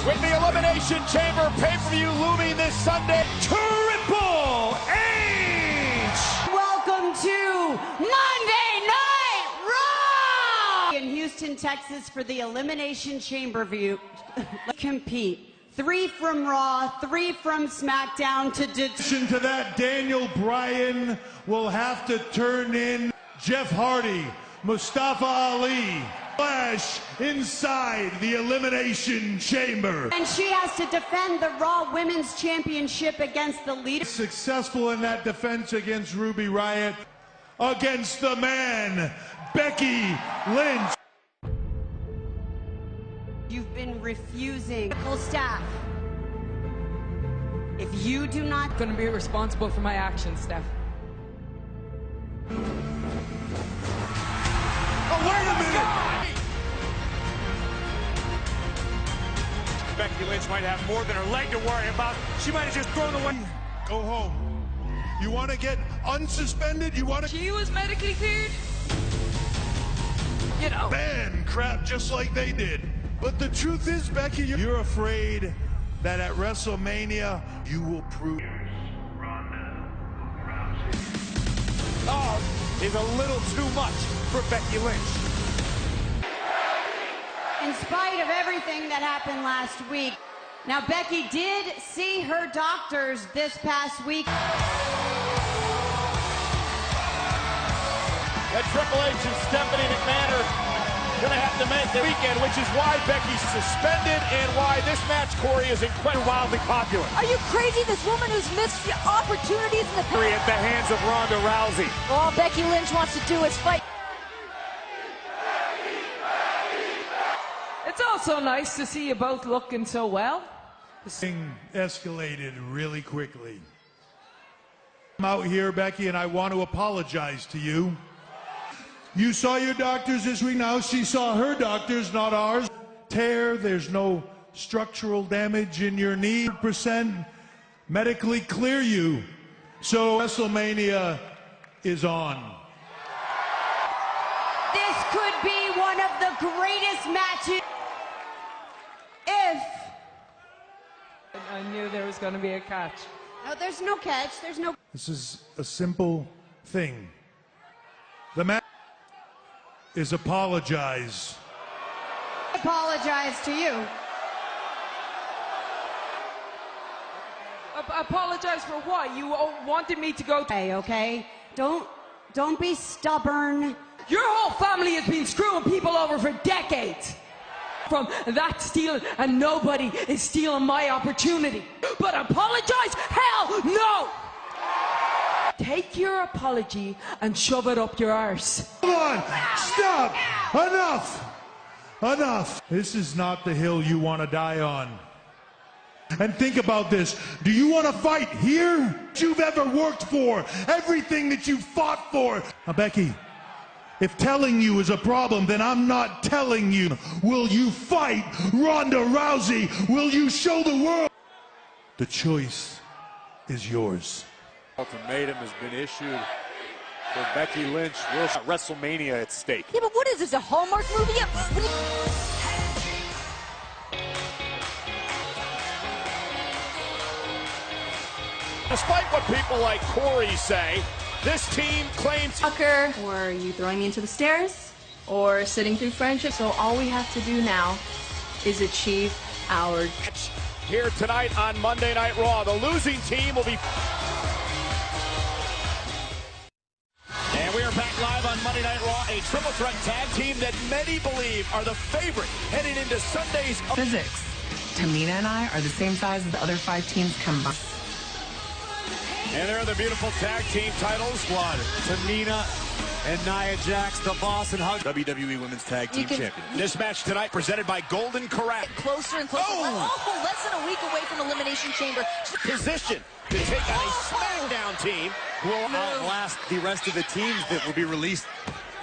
with the Elimination Chamber pay-per-view looming this Sunday. Triple H! Welcome to Monday Night Raw! In Houston, Texas for the Elimination Chamber view. Compete. 3 from Raw, 3 from SmackDown to addition to that, Daniel Bryan will have to turn in Jeff Hardy, Mustafa Ali, Flash inside the Elimination Chamber. And she has to defend the Raw Women's Championship against the leader. Successful in that defense against Ruby Riott, against the man, Becky Lynch. You've been refusing medical staff. If you do not... going to be responsible for my actions, Steph. Oh, wait a minute! Becky Lynch might have more than her leg to worry about. She might have just thrown the one. Go home. You want to get unsuspended? You want to... She was medically cleared. You know. Ban crap just like they did. But the truth is, Becky, you're afraid that at WrestleMania, you will prove... Oh, is a little too much for Becky Lynch. In spite of everything that happened last week. Now, Becky did see her doctors this past week. That Triple H and Stephanie McMahon are going to have to make the weekend, which is why Becky's suspended and why this match, Corey, is incredibly wildly popular. Are you crazy? This woman who's missed the opportunities in the past. At the hands of Ronda Rousey. All Becky Lynch wants to do is fight. It's also nice to see you both looking so well. This thing escalated really quickly. I'm out here, Becky, and I want to apologize to you. You saw your doctors this week. Now she saw her doctors, not ours. Tear, there's no structural damage in your knee. 100% medically clear you. So WrestleMania is on. This could be one of the greatest matches if... I knew there was going to be a catch. No, there's no catch. There's no... This is a simple thing. The match is apologize. Apologize to you. Apologize for what? You wanted me to go to... Okay? Don't be stubborn. Your whole family has been screwing people over for decades. From that stealing, and nobody is stealing my opportunity. But apologize? Hell no! Take your apology and shove it up your arse. Come on, stop, enough, enough. This is not the hill you want to die on. And think about this, do you want to fight here? You've ever worked for, everything that you fought for. Now, Becky, if telling you is a problem, then I'm not telling you. Will you fight Ronda Rousey? Will you show the world? The choice is yours. Ultimatum has been issued for Becky Lynch. WrestleMania at stake. Yeah, but what is this, a Hallmark movie? Yeah. Despite what people like Corey say, this team claims... Or are you throwing me into the stairs? Or sitting through friendship? So all we have to do now is achieve our... Here tonight on Monday Night Raw, the losing team will be... And we are back live on Monday Night Raw, a triple threat tag team that many believe are the favorite heading into Sunday's... Physics. Tamina and I are the same size as the other 5 teams combined. And there are the beautiful tag team titles. Squad. Tamina and Nia Jax, the Boss and Hug. WWE Women's Tag Team Champion. This match tonight presented by Golden Corral. Closer and closer. Oh, less than a week away from Elimination Chamber. Position to take on a SmackDown team who will outlast the rest of the teams that will be released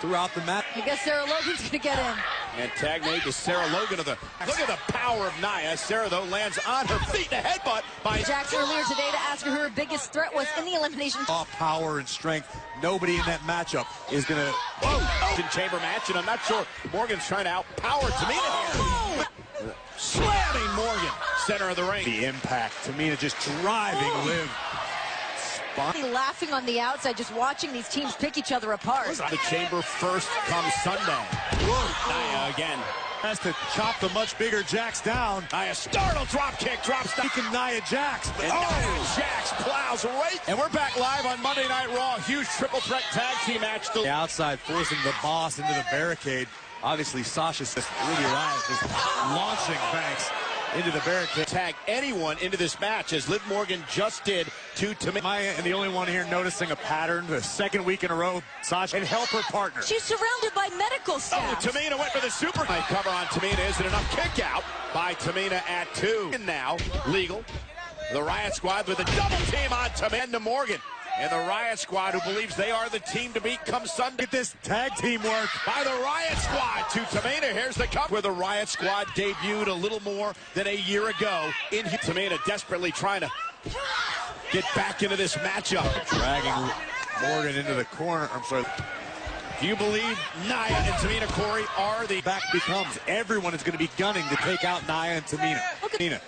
throughout the match. I guess Sarah Logan's going to get in. And tag made to Sarah Logan. Look at the power of Nia. Sarah, though, lands on her feet and a headbutt by Jax earlier today to ask her who her biggest threat was in the elimination. Off power and strength. Nobody in that matchup is going to... Whoa! Chamber match, and I'm not sure Morgan's trying to outpower Tamina here. Slamming Morgan. center of the ring. The impact. Tamina just driving Liv. Laughing on the outside, just watching these teams pick each other apart. The chamber first comes Sunday. Nia again has to chop the much bigger Jax down. Nia startle drop kick, drops down. Nia Jax. Nia Jax plows right. And we're back live on Monday Night Raw. Huge triple threat tag team match. The outside forcing the boss into the barricade. Obviously, Sasha's just really alive, just launching Banks into the barricade. Tag anyone into this match, as Liv Morgan just did to Tamina. And the only one here noticing a pattern, the second week in a row, Sasha, and help her partner. She's surrounded by medical staff. Oh, Tamina went for the super. Cover on Tamina isn't enough. Kick out by Tamina at 2. And now, legal. The Riot Squad with a double team on Tamina Morgan. And the Riot Squad, who believes they are the team to beat come Sunday. Get this tag team work by the Riot Squad to Tamina. Here's the cup where the Riot Squad debuted a little more than a year ago. In Tamina desperately trying to get back into this matchup. Dragging Morgan into the corner. I'm sorry. Do you believe Nia and Tamina, Corey, are the back becomes? Everyone is going to be gunning to take out Nia and Tamina.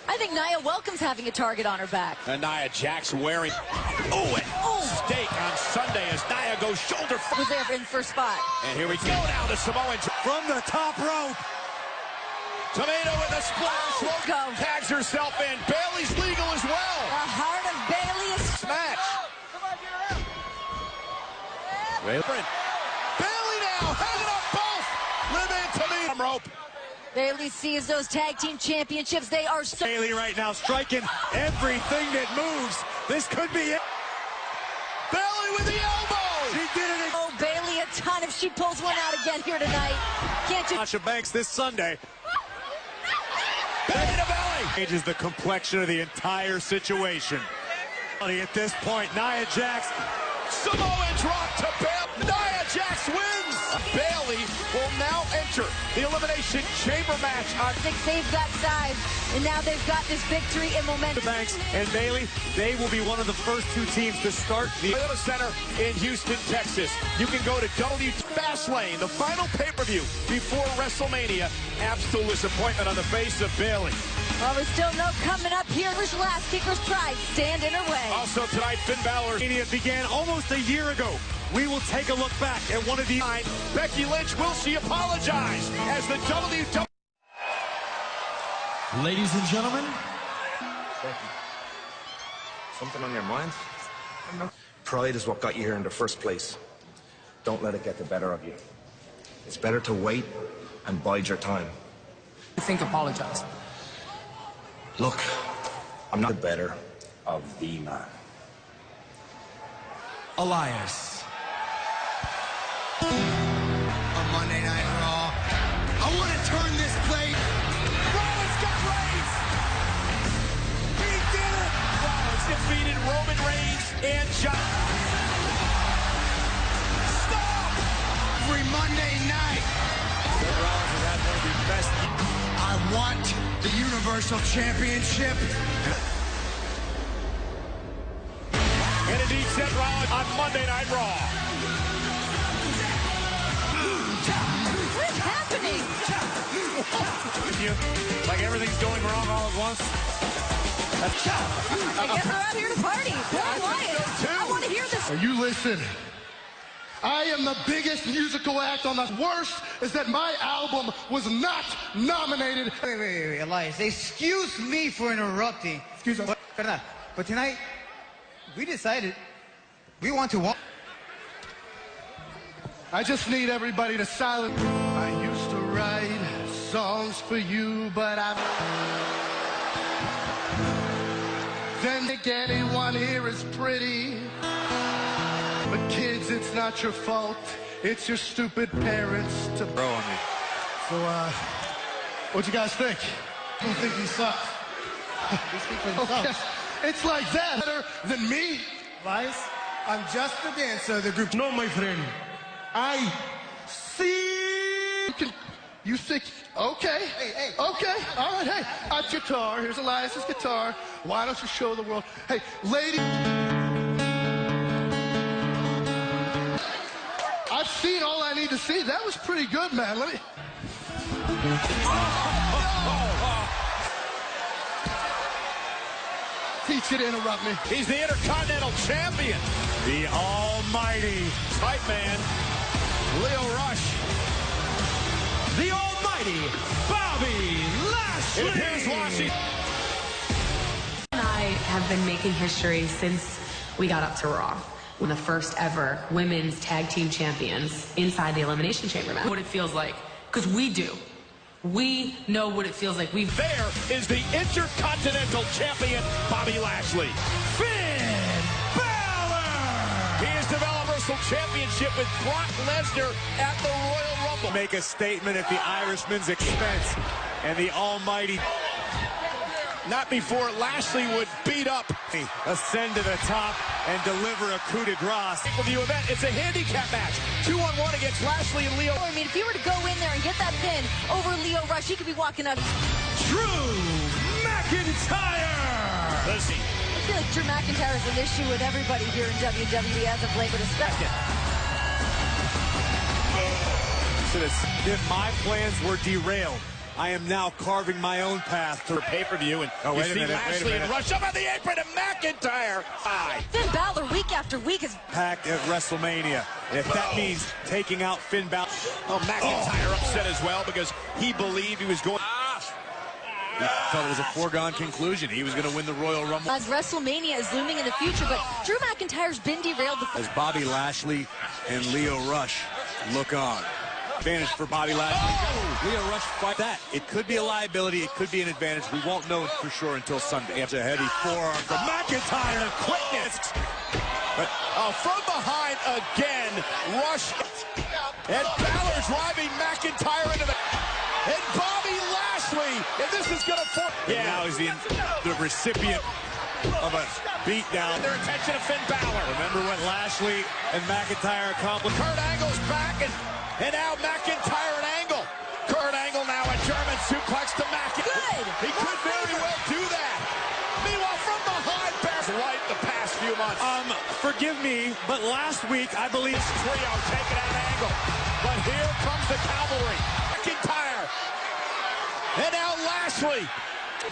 I think Nia welcomes having a target on her back. And Nia Jax wearing stake on Sunday as Nia goes shoulder first. Was there in first spot. And here we go now, the Samoan from the top rope. Tamina with a splash. Go. Tags herself in. Bayley's legal as well. The heart of Bayley is smash. Bayley now hanging up both. Liv and Tamina rope. Bayley sees those tag team championships. They are so. Bayley right now striking everything that moves. This could be it. Bayley with the elbow. She did it. Oh, Bayley a ton if she pulls one out again here tonight. Can't you? Sasha Banks this Sunday. Bayley to belly. Changes the complexion of the entire situation. At this point, Nia Jax. Samoan drop to Bayley. Nia Jax wins. Bayley will now enter the Elimination Chamber match on. They've got size, and now they've got this victory in momentum. Banks and Bayley, they will be one of the first 2 teams to start the Toyota Center in Houston, Texas. You can go to Fastlane, the final pay-per-view before WrestleMania. Absolute disappointment on the face of Bayley. Well, we still know coming up here. Last Kicker's Pride stand in her way. Also tonight, Finn Balor. Began almost a year ago. We will take a look back at one of the 9. Becky Lynch, will she apologize as the WWE? Ladies and gentlemen. Something on your mind? Pride is what got you here in the first place. Don't let it get the better of you. It's better to wait and bide your time. I think apologize. Look, I'm not the better of the man. Elias. On Monday Night Raw, I want to turn this plate. Rollins got raised. He did it. Rollins defeated Roman Reigns and John. Stop. Every Monday night. Rollins has had one of the best. I want the Universal Championship. And indeed, Seth Rollins on Monday Night Raw. What is happening? Like everything's going wrong all at once. I guess they're out here to party. Paul Wyatt. I want to hear this. You listen. I am the biggest musical act on the worst is that my album was not nominated. Wait, Elias. Excuse me for interrupting. Excuse us. But tonight, we decided we want to walk. I just need everybody to silence. I used to write songs for you, but then think anyone here is pretty. But kids, it's not your fault. It's your stupid parents to Throw on me. So, what you guys think? I don't think he sucks. They speak for themselves. Okay. It's like that. Better than me? Elias, I'm just the dancer of the group. No, my friend. I see. You think? Okay. Hey. Okay. All right. Hey, at guitar. Here's Elias's guitar. Why don't you show the world? Hey, lady. I've seen all I need to see. That was pretty good, man. Let me. teach you to interrupt me. He's the Intercontinental Champion. The almighty Tight man, Lio Rush. The almighty Bobby Lashley. Here's Lashley. And I have been making history since we got up to Raw. When the first ever women's tag team champions inside the Elimination Chamber match. What it feels like, because we do. We know what it feels like. There is the Intercontinental Champion, Bobby Lashley. Finn Balor. He has developed Universal Championship with Brock Lesnar at the Royal Rumble. Make a statement at the Irishman's expense, and the almighty not before Lashley would beat up. Ascend to the top and deliver a coup de grace. Pay-per-view event. It's a handicap match. 2-on-1 against Lashley and Lio. I mean, if he were to go in there and get that pin over Lio Rush, he could be walking out. Drew McIntyre. Listen. I feel like Drew McIntyre is an issue with everybody here in WWE as of late, but especially. If my plans were derailed, I am now carving my own path to pay-per-view, and you see Lashley and Rush up on the apron, and McIntyre. Finn Balor week after week is packed at WrestleMania. If that means taking out Finn Balor. Oh, McIntyre upset as well because he believed he was going. He thought it was a foregone conclusion. He was going to win the Royal Rumble. As WrestleMania is looming in the future, but Drew McIntyre's been derailed. As Bobby Lashley and Lio Rush look on. Advantage for Bobby Lashley. Lio Rush fight that. It could be a liability. It could be an advantage. We won't know for sure until Sunday. It's a heavy forearm from McIntyre. Quickness. But from behind again, Rush. And Balor driving McIntyre into the... And Bobby Lashley. And this is going to... Now he's the recipient of a beatdown. Their attention to Finn Balor. Remember what Lashley and McIntyre accomplished? Kurt Angle's back, and now McIntyre and Angle. Kurt Angle now a German suplex to McIntyre. Good. He could very well do that. Meanwhile, from behind, Bear's right the past few months. Forgive me, but last week, I believe... Trio taking out Angle. But here comes the cavalry. McIntyre. And now Lashley.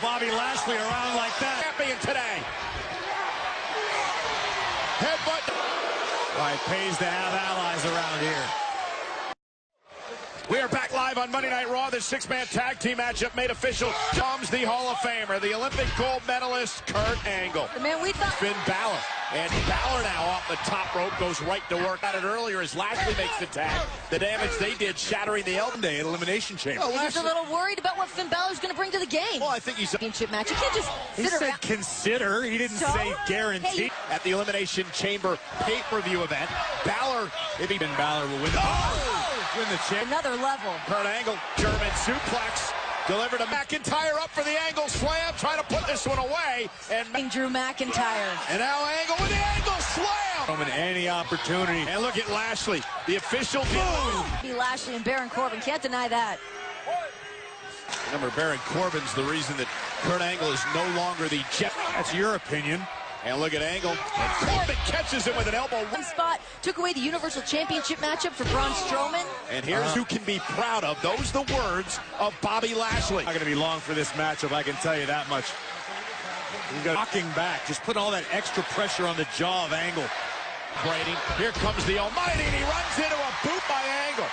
Bobby Lashley around like that. Champion today. Headbutt. Why, it pays to have allies around here. We are back live on Monday Night Raw. This six-man tag team matchup made official. Comes the Hall of Famer, the Olympic gold medalist, Kurt Angle. The man we thought... Finn Balor. And Balor now off the top rope goes right to work. At it earlier as Lashley makes the tag. The damage they did shattering the Elden Day at Elimination Chamber. Oh, he's a little worried about what Finn Balor's going to bring to the game. Well, I think he's... Championship match. You can't just He said around. consider. He didn't say guarantee. Hey. At the Elimination Chamber pay-per-view event, Balor, if he... Finn Balor will win the champ. Another level. Kurt Angle, German suplex. Delivered to McIntyre up for the Angle slam. Trying to put this one away. And Drew McIntyre. And now Angle with the Angle slam. From any opportunity. And look at Lashley, the official boom. Lashley and Baron Corbin, can't deny that. Remember, Baron Corbin's the reason that Kurt Angle is no longer the jet. That's your opinion. And look at Angle. And Corbin catches him with an elbow. One spot took away the Universal Championship matchup for Braun Strowman. And here's who can be proud of. Those the words of Bobby Lashley. Not going to be long for this matchup, I can tell you that much. He's got knocking back. Just put all that extra pressure on the jaw of Angle. Brady. Here comes the Almighty, and he runs into a boot by Angle.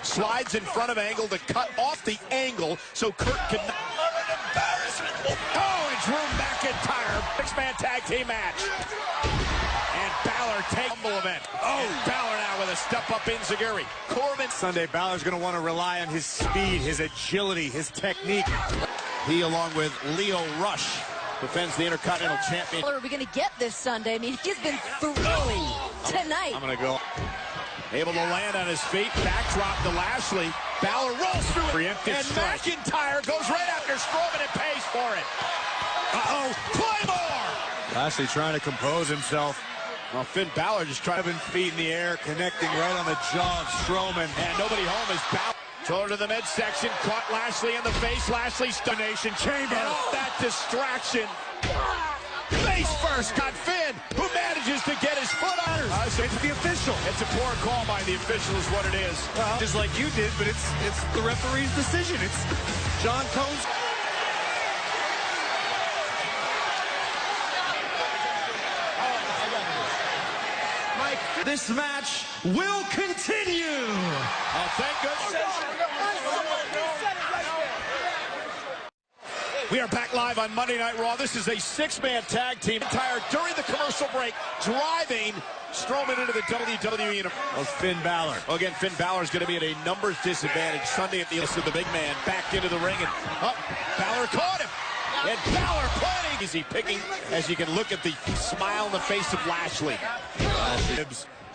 Slides in front of Angle to cut off the angle so Kurt can... Oh, and Drew McIntyre, six-man tag team match. And Balor take humble event. Oh, and Balor now with a step-up enziguri. Corbin. Sunday, Balor's going to want to rely on his speed, his agility, his technique. He, along with Lio Rush, defends the Intercontinental Champion. Are we going to get this Sunday? I mean, he's been thrilling tonight. I'm going to go. Able to land on his feet, backdrop to Lashley. Balor rolls through it, Preemptive and strike. McIntyre goes right after Strowman and pays for it. Uh-oh, Claymore! Lashley trying to compose himself. Well, Finn Balor just trying 7 feet in the air, connecting right on the jaw of Strowman. And nobody home is Balor. Shoulder to the midsection, caught Lashley in the face. Lashley's Elimination Chamber. And all that distraction. Face first, got Finn, who manages to get his foot on her. It's the official. It's a poor call by the official is what it is. Well, just like you did, but it's the referee's decision. It's John Cone's. this match will continue. Oh, thank goodness. We are back live on Monday Night Raw. This is a six-man tag team. Tired during the commercial break, driving Strowman into the WWE. Of Finn Balor. Well, again, Finn Balor is going to be at a numbers disadvantage Sunday at the of the big man. Back into the ring, and Balor caught him. And Balor planning. Easy picking, as you can look at the smile on the face of Lashley.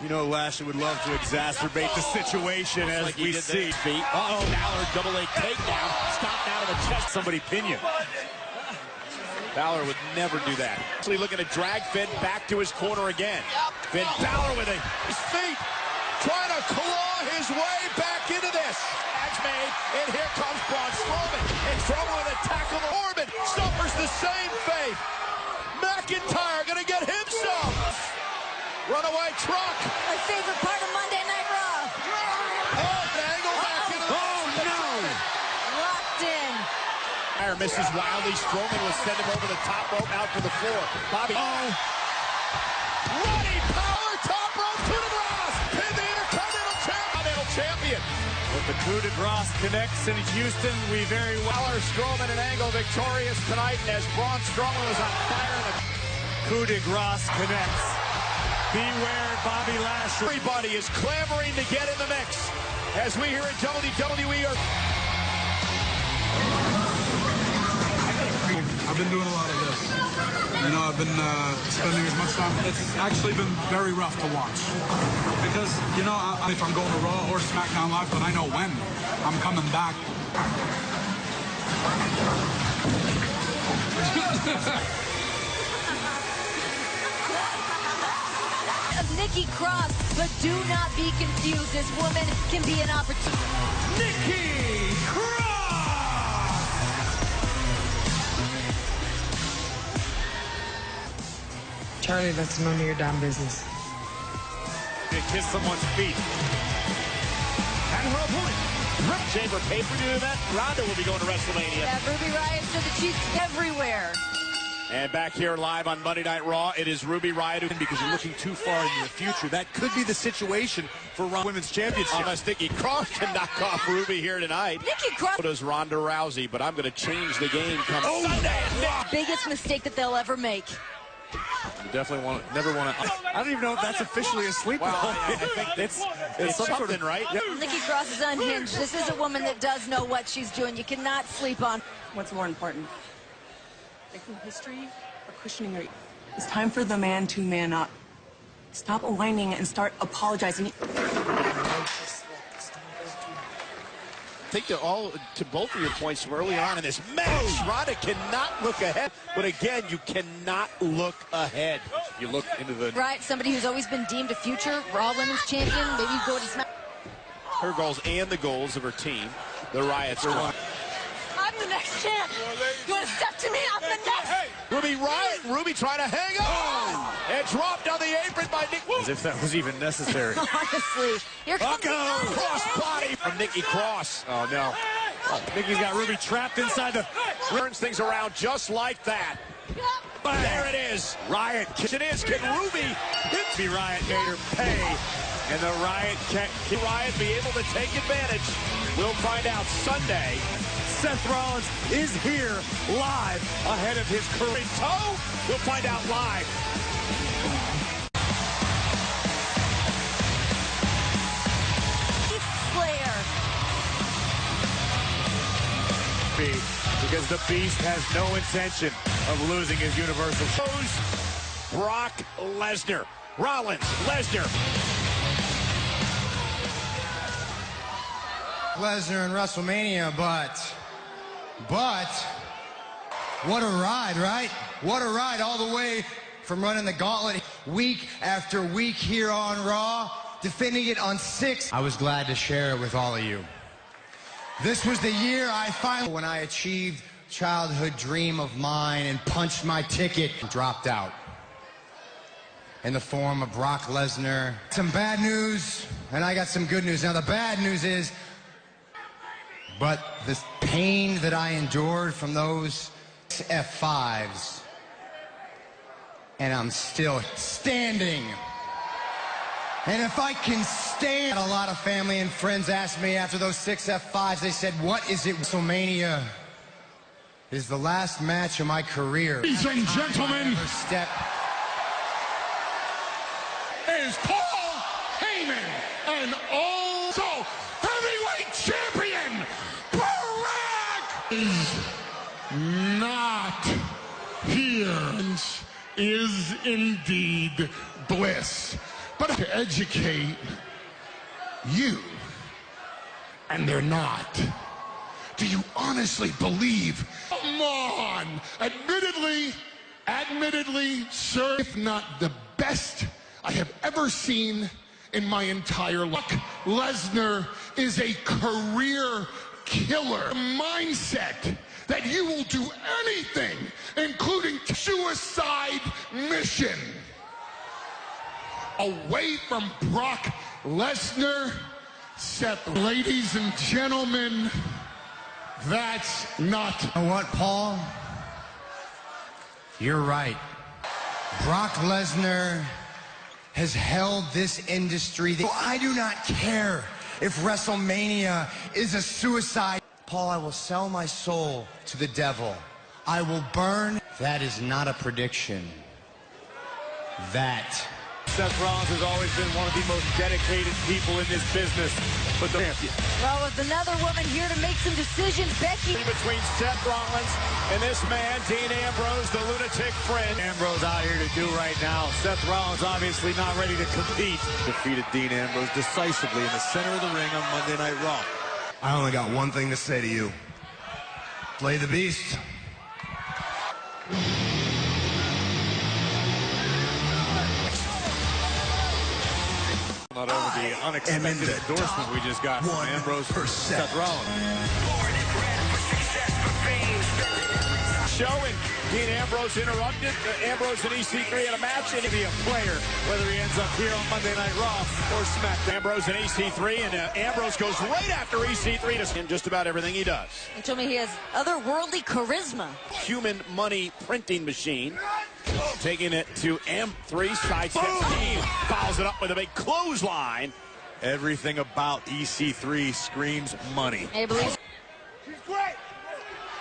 You know, Lashley would love to exacerbate the situation as like we see. Feet. Uh-oh, Balor double leg takedown. Stopped out of the chest. Somebody pin you. Balor would never do that. Actually looking to drag Finn back to his corner again. Finn Balor with his feet. Trying to claw his way back into this. Match made, and here comes Braun Strowman. And Strowman with a tackle. Orban suffers the same fate. McIntyre gonna get him some. Runaway truck. My favorite part of Monday Night Raw. Oh, the angle back into the... Oh, no. Locked in. Misses wildly. Strowman will send him over the top rope out to the floor. Bobby. Oh. Running power top rope to the Ross. Pin the Intercontinental Champion. With the coup de grace connects in Houston, we very well are Strowman and Angle victorious tonight as Braun Strowman was on fire. The coup de grace connects. Beware Bobby Lashley. Everybody is clamoring to get in the mix as we here at WWE are... I've been doing a lot of this. You know, I've been spending as much time. It's actually been very rough to watch. Because, you know, if I'm going to Raw or SmackDown Live, but I know when I'm coming back. Of Nikki Cross, but do not be confused. This woman can be an opportunity. Nikki Cross! Charlie, that's none of your damn business. To kiss someone's feet. And her opponent, Chamber pay-per-view event. Ronda will be going to WrestleMania. Yeah, Ruby Riott said that she's everywhere. And back here live on Monday Night Raw, it is Ruby Riott. Because you're looking too far into the future. That could be the situation for Raw Women's Championship. Unless Nikki Cross can knock off Ruby here tonight. Nikki Cross. So does Ronda Rousey, but I'm going to change the game come Sunday. Biggest mistake that they'll ever make. You definitely never want to. I don't even know if that's officially a sleeper. Well, I think it's something, right? Yep. Nikki Cross is unhinged. This is a woman that does know what she's doing. You cannot sleep on. What's more important? Making history or cushioning her? It's time for the man to man up. Stop whining and start apologizing. I think they're all to both of your points from earlier on in this match. Ronda cannot look ahead, but again, you cannot look ahead. You look into the... Right, somebody who's always been deemed a future Raw Women's Champion. Maybe you go to SmackDown. Her goals and the goals of her team, the Riotts. I'm the next champ. You want to step to me? I'm the next. Ruby Riott. Ruby trying to hang on. And dropped on the apron by Nick. As if that was even necessary. Honestly. Here comes cross body from Nikki Cross. Oh, no. Nikki's got Ruby trapped inside the... Turns things around just like that. There it is. Riott. It is. Can Ruby... Ruby Riott made her pay. And the Riott can Riott be able to take advantage? We'll find out Sunday. Seth Rollins is here live ahead of his career. Toe? We'll find out live. Slayer. Because the Beast has no intention of losing his Universal. Brock Lesnar. Rollins, Lesnar. Lesnar in WrestleMania, but what a ride, right? What a ride all the way from running the gauntlet week after week here on Raw, defending it on 6. I was glad to share it with all of you. This was the year when I achieved childhood dream of mine and punched my ticket and dropped out in the form of Brock Lesnar. Some bad news, and I got some good news. Now, the bad news is, but the pain that I endured from those F5s, and I'm still standing. And if I can stand, a lot of family and friends asked me after those 6 F5s, they said, what is it? WrestleMania is the last match of my career. Ladies and gentlemen, step is Paul Heyman and also heavyweight champion, Barack is not here. Is indeed bliss. But to educate you, and they're not. Do you honestly believe? Come on! Admittedly, sir, if not the best I have ever seen in my entire life. Lesnar is a career killer. Mindset that you will do anything, including suicide mission, away from Brock Lesnar. Seth, ladies and gentlemen, that's not. You know what, Paul? You're right. Brock Lesnar has held this industry. So I do not care if WrestleMania is a suicide. Paul, I will sell my soul to the devil. I will burn. That is not a prediction. That. Seth Rollins has always been one of the most dedicated people in this business, but the champion. Well, with another woman here to make some decisions, Becky. Between Seth Rollins and this man, Dean Ambrose, the lunatic friend. Ambrose out here to do right now. Seth Rollins obviously not ready to compete. Defeated Dean Ambrose decisively in the center of the ring on Monday Night Raw. I only got one thing to say to you. Slay the beast. Not over the unexpected endorsement we just got from Ambrose for Seth Rollins. Show and Dean Ambrose interrupted. Ambrose and EC3 had a match, and he'll be a player, whether he ends up here on Monday Night Raw or SmackDown. Ambrose and EC3, and Ambrose goes right after EC3 in just about everything he does. He told me he has otherworldly charisma. Human money printing machine. Taking it to M3, side 16. Fouls it up with a big clothesline. Everything about EC3 screams money. I believe.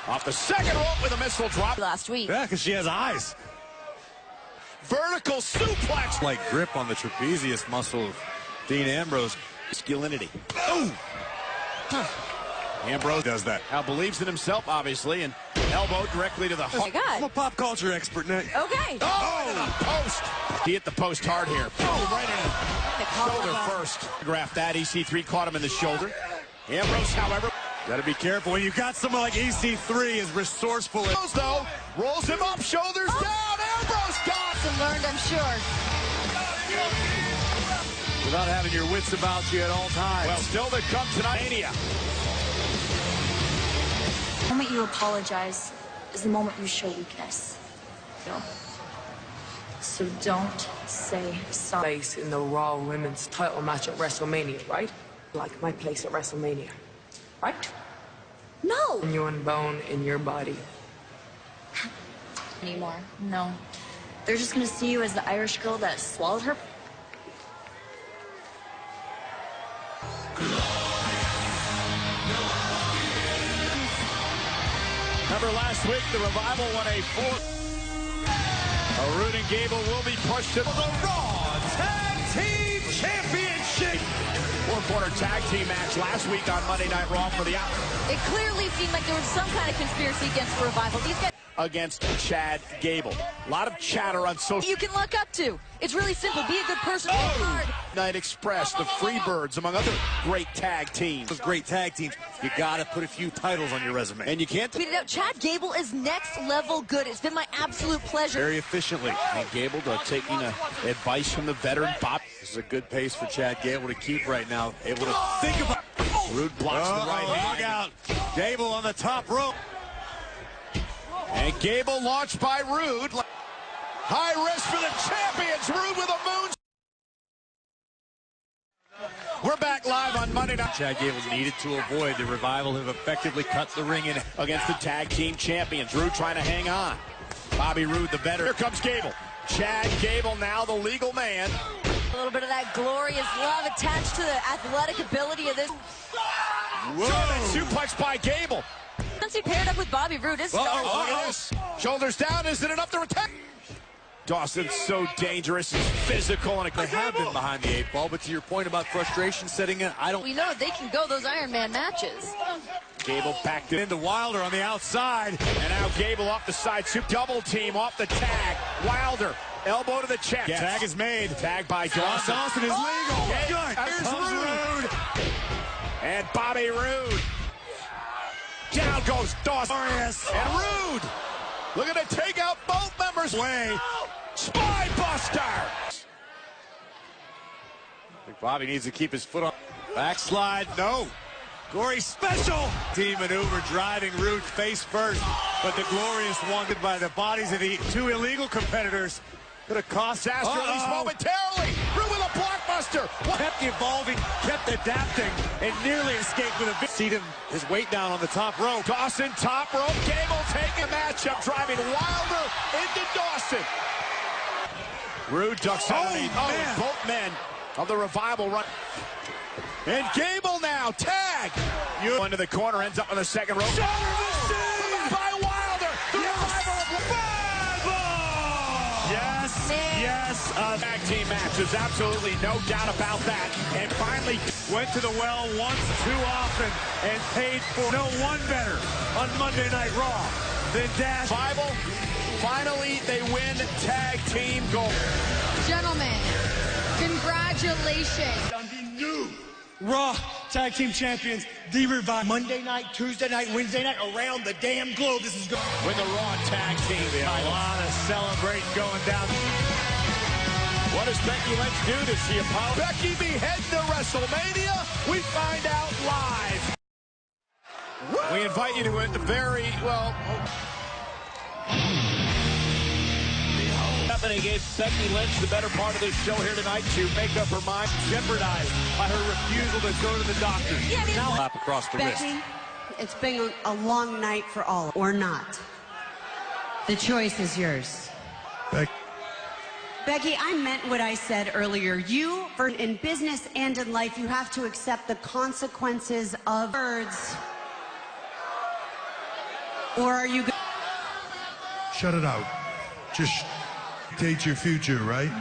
Off the second rope with a missile drop. Last week. Yeah, because she has eyes. Vertical suplex. Like grip on the trapezius muscle of Dean Ambrose. Skillinity. Oh! Ambrose does that. Now believes in himself, obviously, and elbow directly to the heart. Oh my God. I'm a pop culture expert now. Okay. Oh, post. He hit the post hard here. Oh, right in the shoulder first. Graph that. EC3 caught him in the shoulder. Ambrose, however, got to be careful when you got someone like EC3 as resourceful as though rolls him up, shoulders down. Ambrose got and learned, I'm sure. Without having your wits about you at all times. Well, still to come tonight. Mania. The moment you apologize is the moment you show weakness. So don't say sorry. Place in the Raw Women's title match at WrestleMania, right? Like my place at WrestleMania, right? No! And your bone in your body. Anymore. No. They're just gonna see you as the Irish girl that swallowed her. Remember last week, the Revival won a 4. Roode and Gable will be pushed to the Raw Tag Team Championship. Four-corner tag team match last week on Monday Night Raw for the out. It clearly seemed like there was some kind of conspiracy against the Revival. These guys against Chad Gable. A lot of chatter on social. You can look up to. It's really simple. Be a good person. Work hard. Night Express, the Freebirds, among other great tag teams. Those great tag teams, you got to put a few titles on your resume. And you can't. Tweet it out. Chad Gable is next level good. It's been my absolute pleasure. Very efficiently. And Gable taking advice from the veteran Bob. This is a good pace for Chad Gable to keep right now. Able to think about. Roode blocks the right hand. Look out. Gable on the top rope. And Gable launched by Roode. High risk for the champions. Roode with a moon. We're back live on Monday Night. Chad Gable needed to avoid. The Revival have effectively cut the ring in against the tag team champions. Roode trying to hang on. Bobby Roode, the veteran. Here comes Gable. Chad Gable, now the legal man. A little bit of that glorious love attached to the athletic ability of this. Whoa! Suplex by Gable. Once he paired up with Bobby Roode, his Look at this. Shoulders down. Is it enough to retain? Dawson's so dangerous. He's physical. And they have been behind the 8 ball. But to your point about frustration setting in, We know they can go those Iron Man matches. Gable backed it into Wilder on the outside. And now Gable off the side. Double team off the tag. Wilder. Elbow to the chest. Yes. Tag is made. Tag by Dawson. Dawson is legal. Here's Roode. And Bobby Roode. Down goes Dawson. And Roode. Looking to take out both members. Way. Spine buster. I think Bobby needs to keep his foot on. Backslide. No. Gory special. Team maneuver driving Roode face first. But the glorious one by the bodies of the 2 illegal competitors. Could have cost Astro at least momentarily. Roode with a blockbuster. Kept evolving, kept adapting, and nearly escaped with a see his weight down on the top rope. Dawson, top rope. Gable taking the matchup, driving Wilder into Dawson. Roode ducks underneath. Both men of the Revival run. And Gable now, tag. Into the corner, ends up on the second rope. By Wilder. The Revival of Yes, tag team match. There's absolutely no doubt about that. And finally went to the well once too often and paid for no one better on Monday Night Raw than Dash. Bible. Finally, they win tag team gold. Gentlemen, congratulations. On the new Raw Tag Team Champions, The Revival. Monday night, Tuesday night, Wednesday night, around the damn globe. This is going. With the Raw Tag Team. A lot of celebrating going down. What does Becky Lynch do? Does she apologize? Becky be heading to WrestleMania? We find out live. We invite you to a very, well... Happening gave Becky Lynch the better part of this show here tonight to make up her mind, jeopardized by her refusal to go to the doctor. Yeah, I mean, now lap across the wrist. Becky, it's been a long night for all, or not. The choice is yours. Becky, I meant what I said earlier. You, in business and in life, you have to accept the consequences of words. Or are you... Shut it out. Just dictate your future, right?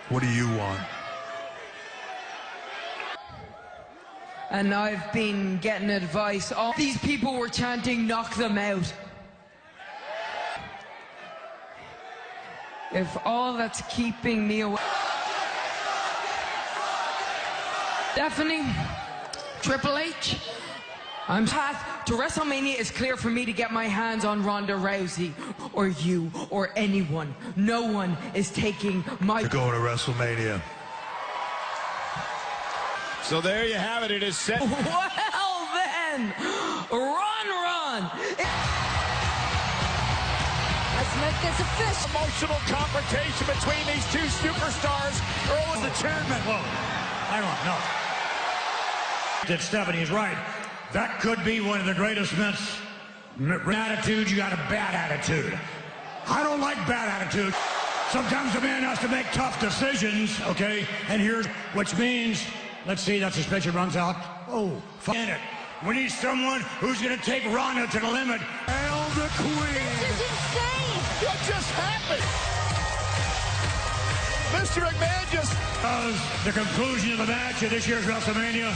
What do you want? And I've been getting advice. All these people were chanting, knock them out. If all that's keeping me away... Stephanie, Triple H, I'm path to WrestleMania is clear for me to get my hands on Ronda Rousey, or you, or anyone. No one is taking my... You're going to WrestleMania. So there you have it. It is set. Well then, run! Let's make this official. Emotional confrontation between these two superstars. Earl is the chairman. Whoa, I don't know. That Stephanie is right. That could be one of the greatest myths. Attitude, you got a bad attitude. I don't like bad attitude. Sometimes a man has to make tough decisions, okay? And here's, which means, let's see, that suspension runs out. Oh, fuck it. We need someone who's gonna take Ronda to the limit. Hail the Queen. This is insane. What just happened? Mr. McMahon just... The conclusion of the match of this year's WrestleMania